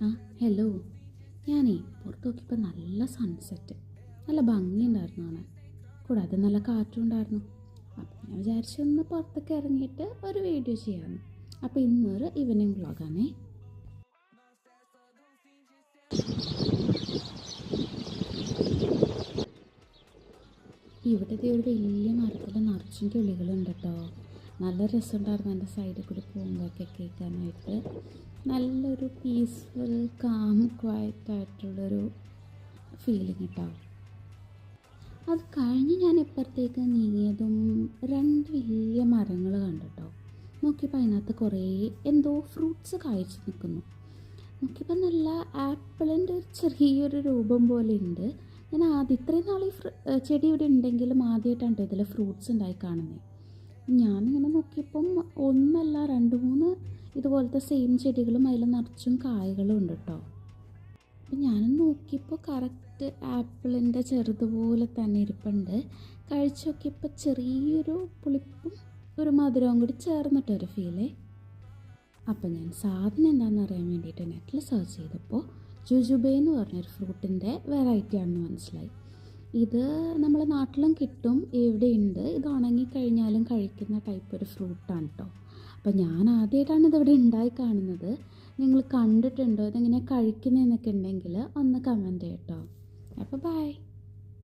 ആ ഹലോ. ഞാനേ പുറത്ത് നോക്കിയപ്പോൾ നല്ല സൺസെറ്റ്, നല്ല ഭംഗിയുണ്ടായിരുന്നു കാണാൻ. കൂടാതെ നല്ല കാറ്റും ഉണ്ടായിരുന്നു. അപ്പം ഞാൻ വിചാരിച്ചൊന്ന് പുറത്തൊക്കെ ഇറങ്ങിയിട്ട് ഒരു വീഡിയോ ചെയ്യാമെന്ന്. അപ്പോൾ ഇന്നൊരു ഈവനിങ് വ്ളോഗാണേ. ഇവിടുത്തെ ഒരു വലിയ മരത്തിൽ നിറച്ചും കിളികളുണ്ട് കേട്ടോ. നല്ല രസമുണ്ടായിരുന്നു എൻ്റെ സൈഡിൽ കൂടി പോകുമ്പോഴൊക്കെ കേൾക്കാനായിട്ട്. നല്ലൊരു പീസ്ഫുൾ കാം ക്വയറ്റായിട്ടുള്ളൊരു ഫീലിംഗ് കേട്ടോ. അത് കഴിഞ്ഞ് ഞാൻ ഇപ്പുറത്തേക്ക് നീങ്ങിയതും രണ്ട് വലിയ മരങ്ങൾ കണ്ടു കേട്ടോ. നോക്കിയപ്പോൾ അതിനകത്ത് കുറേ എന്തോ ഫ്രൂട്ട്സ് കായ്ച്ചു നിൽക്കുന്നു. നോക്കിയപ്പോൾ നല്ല ആപ്പിളിൻ്റെ ഒരു ചെറിയൊരു രൂപം പോലെ ഉണ്ട്. ഞാൻ ഇത്രയും നാൾ ഈ ചെടി ഇവിടെ ഉണ്ടെങ്കിലും ആദ്യമായിട്ടാണ് ഇതിൽ ഫ്രൂട്ട്സ് ഉണ്ടായി കാണുന്നത്. ഞാനിങ്ങനെ നോക്കിയപ്പം ഒന്നല്ല രണ്ട് മൂന്ന് ഇതുപോലത്തെ സെയിം ചെടികളും അതിൽ നിറച്ചും കായകളും ഉണ്ട് കേട്ടോ. അപ്പം ഞാനും നോക്കിയപ്പോൾ കറക്റ്റ് ആപ്പിളിൻ്റെ ചെറുതുപോലെ തന്നെ ഇരിപ്പുണ്ട്. കഴിച്ച് നോക്കിയപ്പോൾ ചെറിയൊരു പുളിപ്പും ഒരു മധുരവും കൂടി ചേർന്നിട്ടൊരു ഫീലേ. അപ്പം ഞാൻ സാധനം എന്താണെന്ന് അറിയാൻ വേണ്ടിയിട്ട് നെറ്റിൽ സെർച്ച് ചെയ്തപ്പോൾ ജുജുബെ എന്ന് പറഞ്ഞൊരു ഫ്രൂട്ടിൻ്റെ വെറൈറ്റി ആണെന്ന് മനസ്സിലായി. ഇത് നമ്മളെ നാട്ടിലും കിട്ടും, എവിടെയുണ്ട്. ഇത് ഉണങ്ങിക്കഴിഞ്ഞാലും കഴിക്കുന്ന ടൈപ്പ് ഒരു ഫ്രൂട്ടാണ് കേട്ടോ. അപ്പം ഞാൻ ആദ്യമായിട്ടാണ് ഇതിവിടെ ഉണ്ടായി കാണുന്നത്. നിങ്ങൾ കണ്ടിട്ടുണ്ടോ, ഇതെങ്ങനെ കഴിക്കുന്നതെന്നൊക്കെ ഉണ്ടെങ്കിൽ ഒന്ന് കമൻറ്റ് ചെയ്യട്ടോ. അപ്പോൾ ബൈ.